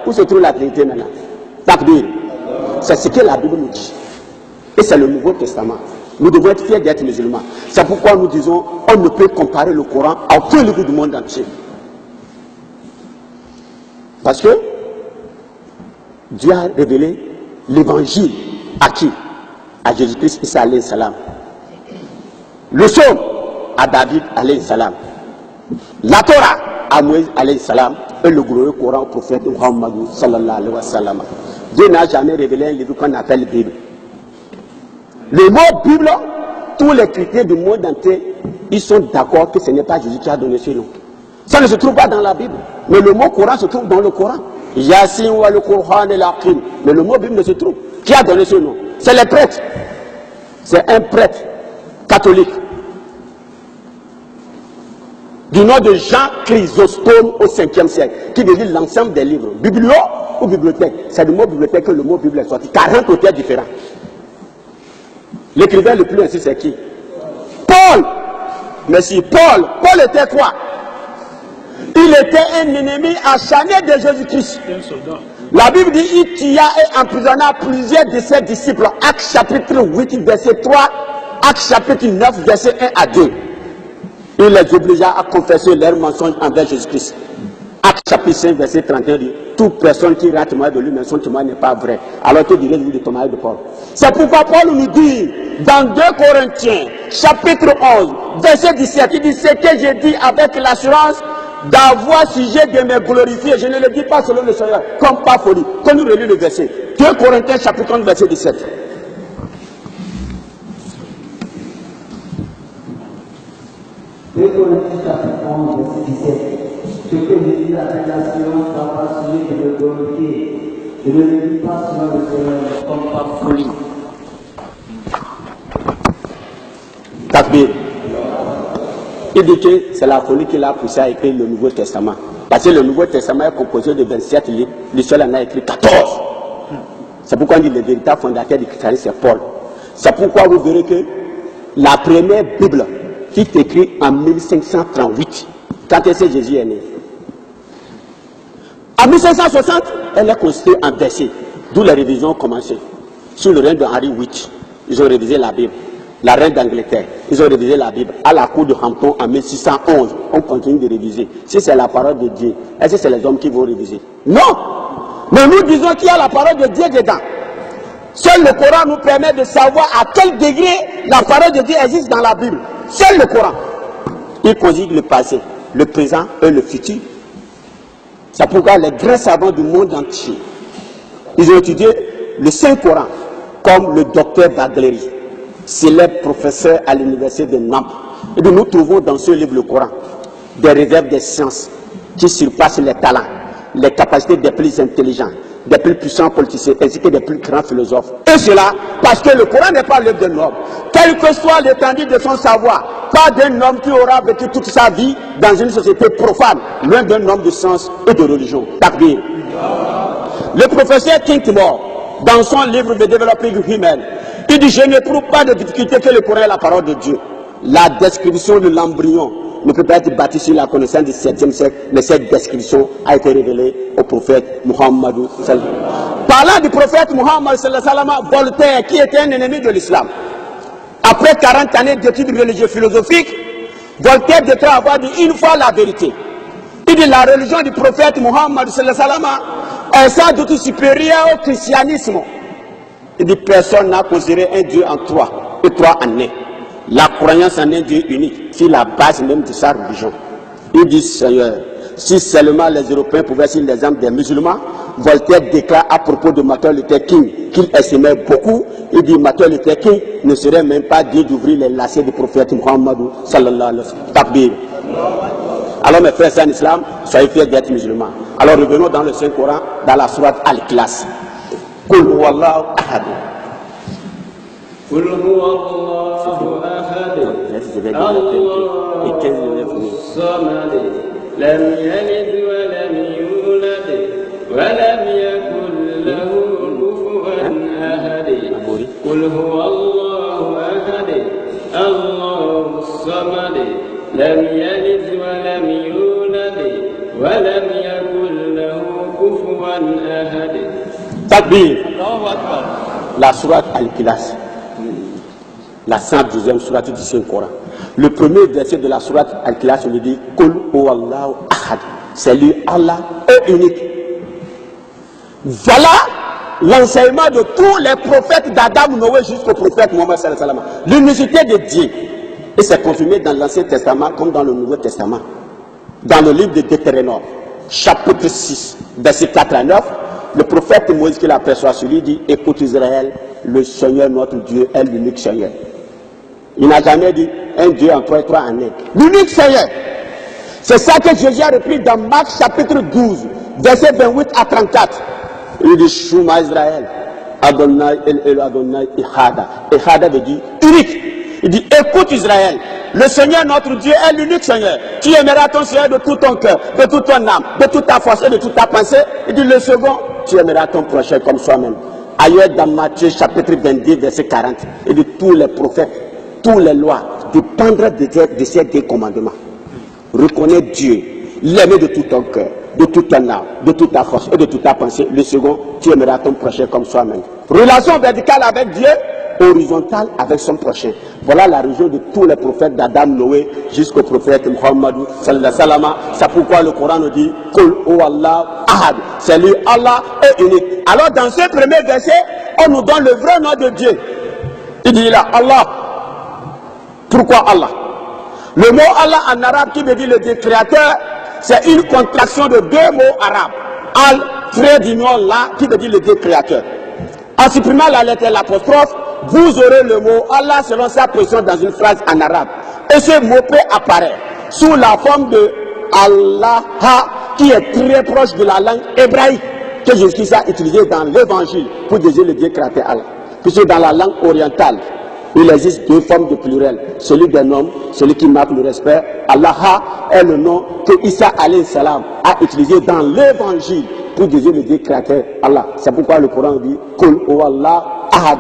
Où se trouve la Trinité maintenant? Takbir. C'est ce que la Bible nous dit. Et c'est le Nouveau Testament. Nous devons être fiers d'être musulmans. C'est pourquoi nous disons on ne peut comparer le Coran à aucun livre du monde entier. Parce que Dieu a révélé l'évangile à qui? À Jésus-Christ, Isa alayhi salam. Le psaume à David alayhi salam. La Torah à Moïse alayhi salam. Et le glorieux Coran au prophète Muhammad sallallahu alayhi wa sallam. Dieu n'a jamais révélé un livre qu'on appelle Bible. Le mot Bible, tous les chrétiens du monde entier, ils sont d'accord que ce n'est pas Jésus qui a donné ce nom. Ça ne se trouve pas dans la Bible. Mais le mot Coran se trouve dans le Coran. Yasin wa le Coran et l'Aqim. Mais le mot Bible ne se trouve. Qui a donné ce nom? C'est les prêtres. C'est un prêtre catholique du nom de Jean Chrysostome au 5e siècle, qui désigne l'ensemble des livres. Biblio ou bibliothèque? C'est le mot bibliothèque que le mot Bible est sorti. 40 auteurs différents. L'écrivain le plus ainsi, c'est qui? Paul. Mais si Paul était quoi? Il était un ennemi acharné de Jésus-Christ. La Bible dit il tua et emprisonna plusieurs de ses disciples. Actes chapitre 8, verset 3. Actes chapitre 9, verset 1 à 2. Il les obligea à confesser leurs mensonges envers Jésus-Christ. Actes chapitre 5, verset 31 dit toute personne qui rend témoin de lui, mais son témoin n'est pas vrai. Alors que dirait-il du témoignage de Paul? C'est pourquoi Paul nous dit dans 2 Corinthiens, chapitre 11, verset 17, il dit ce que j'ai dit avec l'assurance d'avoir sujet de me glorifier. Je ne le dis pas selon le Seigneur, comme pas folie. Quand nous relisons le verset, 2 Corinthiens, chapitre 11, verset 17. 2 Corinthiens chapitre 11, verset 17. Ce que je dis avec l'assurance d'avoir sujet de me glorifier. Je ne le dis pas selon le Seigneur, comme pas folie. Takbir. Il dit que c'est la folie qui l'a poussé à écrire le Nouveau Testament. Parce que le Nouveau Testament est composé de 27 livres, le seul en a écrit 14. C'est pourquoi on dit le véritable fondateur du christianisme, c'est Paul. C'est pourquoi vous verrez que la première Bible qui est écrite en 1538, quand Jésus est né. En 1560, elle est constituée en versets, d'où les révisions ont commencé. Sous le règne de Henri VIII, ils ont révisé la Bible. La reine d'Angleterre, ils ont révisé la Bible. À la cour de Hampton en 1611, on continue de réviser. Si c'est la parole de Dieu, est-ce que c'est les hommes qui vont réviser? Non! Mais nous disons qu'il y a la parole de Dieu dedans. Seul le Coran nous permet de savoir à quel degré la parole de Dieu existe dans la Bible. Seul le Coran. Il conjugue le passé, le présent et le futur. C'est pourquoi les grands savants du monde entier, ils ont étudié le Saint-Coran, comme le docteur Bagleri, célèbre professeur à l'université de Naples. Et nous trouvons dans ce livre le Coran des réserves des sciences qui surpassent les talents, les capacités des plus intelligents, des plus puissants politiciens ainsi que des plus grands philosophes. Et cela parce que le Coran n'est pas l'œuvre d'un homme. Quelle que soit l'étendue de son savoir, pas d'un homme qui aura vécu toute sa vie dans une société profane, loin d'un homme de science et de religion. Takbir. Le professeur Kinkmore, dans son livre de Developing Human, il dit: je ne trouve pas de difficulté que le Coran est la parole de Dieu. La description de l'embryon ne peut pas être bâtie sur la connaissance du 7e siècle, mais cette description a été révélée au prophète Muhammad sallallahu alayhi wa sallam. Parlant du prophète Muhammad sallallahu alayhi wa sallam, Voltaire, qui était un ennemi de l'islam, après 40 années d'études religieuses philosophiques, Voltaire devait avoir dit une fois la vérité. Il dit: la religion du prophète Muhammad sallallahu alayhi wa sallam est sans doute supérieure au christianisme. Il dit: personne n'a considéré un Dieu en trois et trois en un. La croyance en un Dieu unique, c'est la base même de sa religion. Il dit: Seigneur, si seulement les Européens pouvaient suivre l'exemple des musulmans. Voltaire déclare à propos de Martin Luther King qu'il estimait beaucoup. Il dit: Martin Luther King ne serait même pas digne d'ouvrir les lacets du prophète Muhammad sallallahu alayhi wa sallam. Takbir. Alors mes frères en islam, soyez fiers d'être musulmans. Alors revenons dans le Saint-Coran, dans la sourate Al-Ikhlas. Qul huwallahu ahad. Qul huwallahu ahad. Allahu samad. Lam yalid wa lam yulad wa lam yakul lahu kufuwan ahad. Qul huwallahu ahad. Allahu samad. Lam yalid wa lam yulad wa lam yakul lahu kufuwan أحد. Takbir. La sourate Al-Ikhlas, la 112e sourate du Saint-Coran. Le premier verset de la sourate Al-Ikhlas, on lui dit Kul huwallahu ahad. C'est lui, Allah est unique. Voilà l'enseignement de tous les prophètes d'Adam, Noé jusqu'au prophète Mohammed sallallahu alayhi wa sallam. L'unicité de Dieu. Et c'est confirmé dans l'Ancien Testament comme dans le Nouveau Testament. Dans le livre de Deutéronome, chapitre 6, verset 4 à 9, le prophète Moïse qui l'aperçoit sur lui dit écoute Israël, le Seigneur notre Dieu est l'unique Seigneur. Il n'a jamais dit un Dieu en trois et trois en un. L'unique Seigneur. C'est ça que Jésus a repris dans Marc chapitre 12, verset 28 à 34. Il dit Shuma Israël, Adonai El Adonai Ehada. Ehada veut dire unique. Il dit écoute Israël, le Seigneur notre Dieu est l'unique Seigneur. Tu aimeras ton Seigneur de tout ton cœur, de toute ton âme, de toute ta force et de toute ta pensée. Il dit le second, tu aimeras ton prochain comme soi-même. Ailleurs dans Matthieu chapitre 22 verset 40, il dit tous les prophètes, tous les lois dépendront de ces deux commandements. Reconnais Dieu, l'aimer de tout ton cœur, de toute ton âme, de toute ta force et de toute ta pensée. Le second, tu aimeras ton prochain comme soi-même. Relation verticale avec Dieu, horizontale avec son prochain. Voilà la religion de tous les prophètes d'Adam, Noé, jusqu'au prophète Muhammad sallallahu alayhi wa sallam. C'est pourquoi le Coran nous dit Kul huwallahu ahad. C'est lui, Allah est unique. Alors dans ce premier verset, on nous donne le vrai nom de Dieu. Il dit là, Allah. Pourquoi Allah? Le mot Allah en arabe qui veut dire le Dieu créateur, c'est une contraction de deux mots arabes. Al, trait d'union là, qui veut dire le Dieu créateur. En supprimant la lettre et l'apostrophe, vous aurez le mot Allah selon sa position dans une phrase en arabe. Et ce mot peut apparaître sous la forme de Allah, qui est très proche de la langue hébraïque, que Jésus a utilisé dans l'évangile pour désigner le Dieu créateur Allah. Puisque dans la langue orientale, il existe deux formes de pluriel. Celui d'un homme, celui qui marque le respect. Allah est le nom que Isa alayhi salam a utilisé dans l'évangile pour désigner le Dieu créateur Allah. C'est pourquoi le Coran dit Kul huwallahu ahad.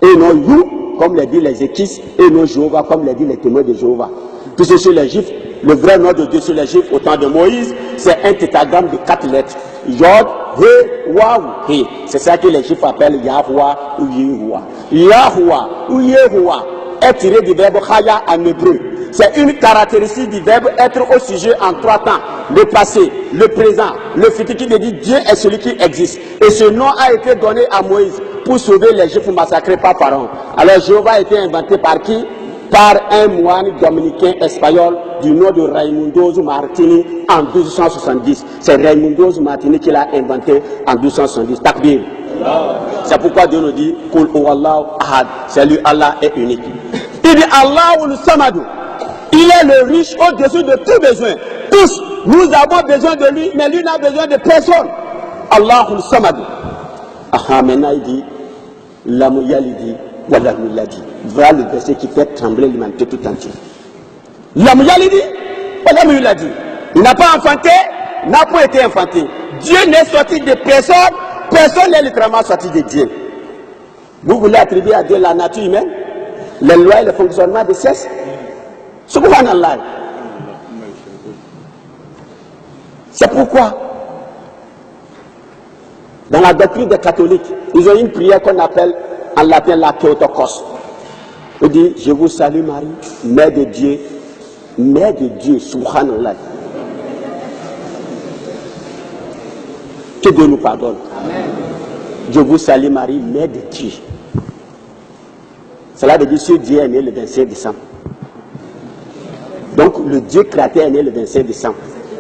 Et non you, comme l'a dit les équisses, et non Jéhovah, comme l'a dit les témoins de Jéhovah. Puisque chez les Juifs, le vrai nom de Dieu sur les Juifs au temps de Moïse, c'est un tétragramme de 4 lettres. Yod, He, Waou, He. C'est ça que les Juifs appellent Yahweh ou Yehoua. Yahweh ou Yehoua est tiré du verbe Chaya en hébreu. C'est une caractéristique du verbe être au sujet en 3 temps. Le passé, le présent, le futur qui veut dire Dieu est celui qui existe. Et ce nom a été donné à Moïse pour sauver les Juifs massacrés par Pharaon. Alors Jéhovah a été inventé par qui? Par un moine dominicain espagnol du nom de Raimundo Martini en 1270. C'est Raimundo Martini qui l'a inventé en 1270. Takbir. C'est pourquoi Dieu nous dit Kul huwallahu ahad. C'est lui, Allah est unique. Il dit Allahul Samadou. Il est le riche au-dessus de tout besoin. Tous, nous avons besoin de lui, mais lui n'a besoin de personne. Allahul Samadou. Maintenant il dit Lamuyalidi. Voilà le verset qui fait trembler l'humanité tout entière. Lamuyalidi. Il n'a pas enfanté, n'a pas été enfanté. Dieu n'est sorti de personne, personne n'est littéralement sorti de Dieu. Vous voulez attribuer à Dieu la nature humaine, les lois et le fonctionnement des cesses. Subhanallah. C'est pourquoi, dans la doctrine des catholiques, ils ont une prière qu'on appelle en latin la Théotokos. Il dit, je vous salue Marie, Mère de Dieu, subhanallah. Que Dieu nous pardonne. Amen. Je vous salue Marie, Mère de Dieu. Cela veut dire que Dieu est né le 25 décembre. Donc le Dieu créateur est né le 25 décembre.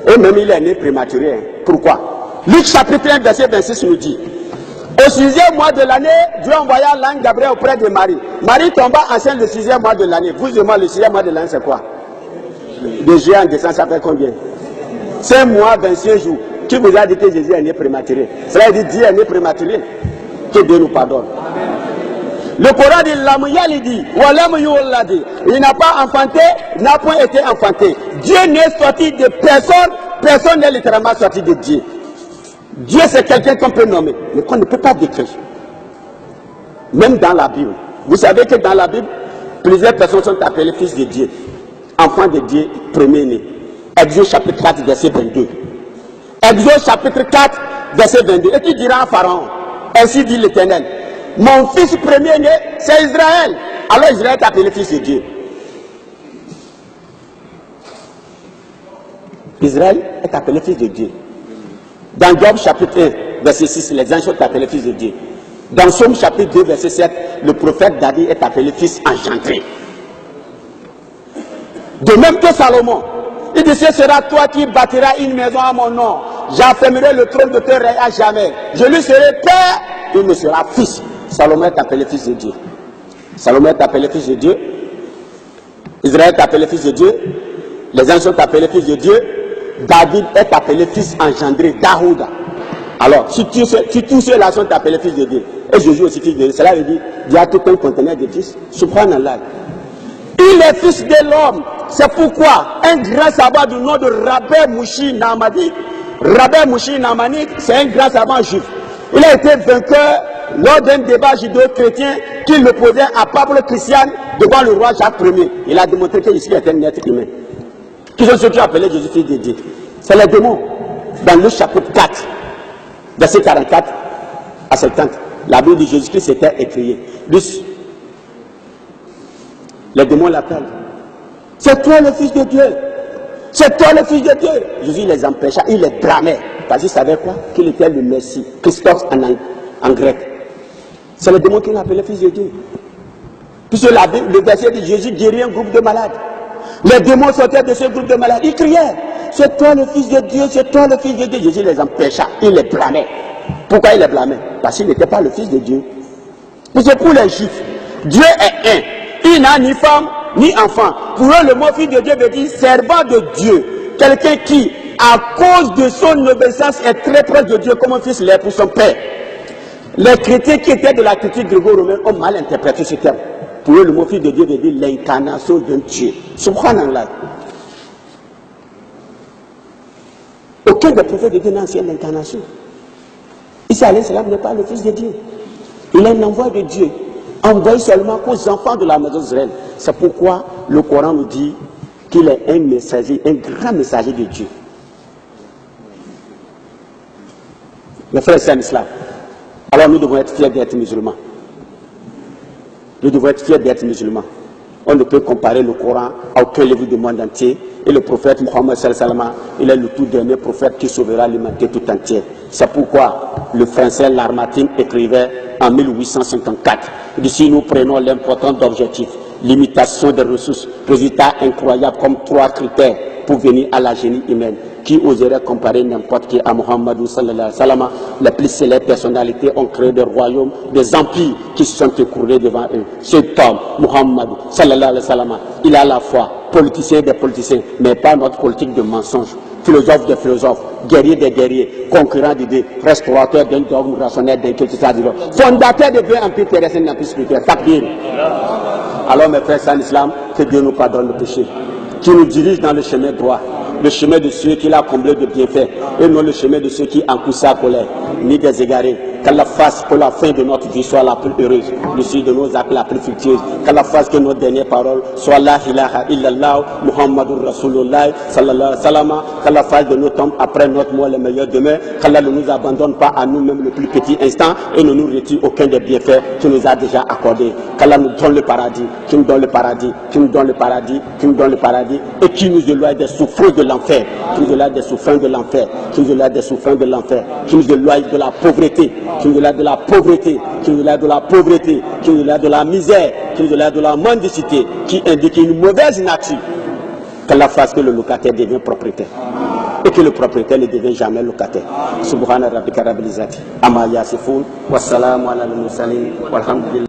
Et même il est né prématuré. Pourquoi? Luc chapitre 1, verset 26 nous dit, au 6e mois de l'année, Dieu envoya l'ange Gabriel auprès de Marie. Marie tomba enceinte le 6e mois de l'année. Vous et moi, le 6e mois de l'année, c'est quoi? De juillet en décembre, ça fait combien? 5 mois, 25 jours. Qui vous a dit que Jésus est né prématuré? Cela veut dire Dieu est né prématuré. Que Dieu nous pardonne. Le Coran dit Lamuyalidi, Walamuyoladi. Il n'a pas enfanté, n'a point été enfanté. Dieu n'est sorti de personne, personne n'est littéralement sorti de Dieu. Dieu c'est quelqu'un qu'on peut nommer, mais qu'on ne peut pas décrire. Même dans la Bible. Vous savez que dans la Bible, plusieurs personnes sont appelées fils de Dieu. Enfants de Dieu, premier-né. Exode chapitre 4, verset 22. Exode chapitre 4, verset 22. Et tu diras à Pharaon, ainsi dit l'Éternel, mon fils premier-né, c'est Israël. Alors Israël est appelé fils de Dieu. Israël est appelé fils de Dieu. Dans Job chapitre 1, verset 6, les anges sont appelés fils de Dieu. Dans Somme chapitre 2, verset 7, le prophète David est appelé fils engendré. De même que Salomon, il dit, ce sera toi qui bâtiras une maison à mon nom. J'affermirai le trône de tes règnes à jamais. Je lui serai père, il me sera fils. Salomon est appelé fils de Dieu. Salomon est appelé fils de Dieu. Israël est appelé fils de Dieu. Les anges sont appelés fils de Dieu. David est appelé fils engendré, Daouda. Alors, si tous ceux-là sont appelés fils de Dieu, et Jésus aussi fils de Dieu, cela veut dire, il y a tout un conteneur de fils. Subhanallah. Il est fils de l'homme. C'est pourquoi un grand sabbat du nom de Rabbi Mouchi Namani, Rabbi Mouchi Namani, c'est un grand savant juif. Il a été vainqueur lors d'un débat judéo-chrétien qui l'opposait à Pablo Christian devant le roi Jacques Ier. Il a démontré que ici était un être humain. Qui sont ceux qui ont appelé Jésus fils de Dieu? C'est les démons. Dans le chapitre 4, verset 44 à 70, la Bible de Jésus-Christ était écriée. Les démons l'appellent. C'est toi le fils de Dieu. C'est toi le fils de Dieu. Jésus les empêcha, il les blâmait. Parce qu'il savait quoi? Qu'il était le Messie. Christos en grec. C'est le démon qui l'a appelé fils de Dieu. Puisque le verset de Jésus guérit un groupe de malades. Les démons sortaient de ce groupe de malades. Ils criaient, c'est toi le fils de Dieu, c'est toi le fils de Dieu. Jésus les empêcha, il les blâmait. Pourquoi il les blâmait? Parce qu'il n'était pas le fils de Dieu. Parce que pour les Juifs, Dieu est un. Il n'a ni femme, ni enfant. Pour eux, le mot fils de Dieu veut dire servant de Dieu. Quelqu'un qui, à cause de son obéissance, est très proche de Dieu comme un fils l'est pour son père. Les chrétiens qui étaient de la critique gréco-romaine ont mal interprété ce terme. Pour eux, le mot fils de Dieu veut dire l'incarnation d'un Dieu. Subhanallah. Aucun des prophètes de Dieu n'a enseigné l'incarnation. Isa alayhi salam n'est pas le fils de Dieu. Il est un envoi de Dieu. Envoyé seulement aux enfants de la maison d'Israël. C'est pourquoi le Coran nous dit qu'il est un messager, un grand messager de Dieu. Mes frères, c'est un islam. Alors nous devons être fiers d'être musulmans. Nous devons être fiers d'être musulmans. On ne peut comparer le Coran à aucun livre du monde entier. Et le prophète Mohammed sallallahu alayhi wa sallam, il est le tout dernier prophète qui sauvera l'humanité tout entière. C'est pourquoi le français Lamartine écrivait en 1854. D'ici nous prenons l'importance d'objectifs, limitation des ressources, résultats incroyables comme 3 critères pour venir à la génie humaine. Qui oserait comparer n'importe qui à Muhammad sallallahu alayhi wa sallam? Les plus célèbres personnalités ont créé des royaumes, des empires qui se sont écroulés devant eux. Cet homme, Muhammad sallallahu alayhi wa sallam, il a la foi, politicien des politiciens, mais pas notre politique de mensonges. Philosophe des philosophes, guerrier des guerriers, concurrent d'idées, restaurateur d'un dogme rationnel, d'un culte, fondateur de deux empires terrestres et d'un empire spirituel. Takbir. Alors mes frères, c'est en islam que Dieu nous pardonne le péché, qui nous dirige dans le chemin droit, le chemin de ceux qu'il a comblé de bienfaits, et non le chemin de ceux qui encouent sa colère, ni des égarés. Qu'Allah fasse que la fin de notre vie soit la plus heureuse, le suite de nos actes la plus fructueuse. Qu'Allah fasse que nos dernières paroles soient la ilaha illallah, Muhammadur Rasulullah, sallallahu alayhi wa sallam. Qu'Allah fasse de nos tombes après notre mort les meilleurs demain. Qu'Allah ne nous abandonne pas à nous-mêmes le plus petit instant et ne nous retire aucun des bienfaits qu'il nous a déjà accordés. Qu'Allah nous donne le paradis, qui nous donne le paradis, qui nous donne le paradis, qui nous donne le paradis et qui nous éloigne des souffrances de l'enfer, qui nous éloigne des souffrances de l'enfer, qui nous éloigne des souffrances de l'enfer, qui nous éloigne de la pauvreté, qui nous éloigne de la pauvreté, qui nous éloigne de la pauvreté, qui nous éloigne de la misère, qui nous éloigne de la mendicité, qui indique une mauvaise nature. Qu'Allah fasse que le locataire devienne propriétaire et que le propriétaire ne devienne jamais locataire. Subhana rabbika rabbil izzati amma yasifun wa salamun ala al mursalin walhamdulillah.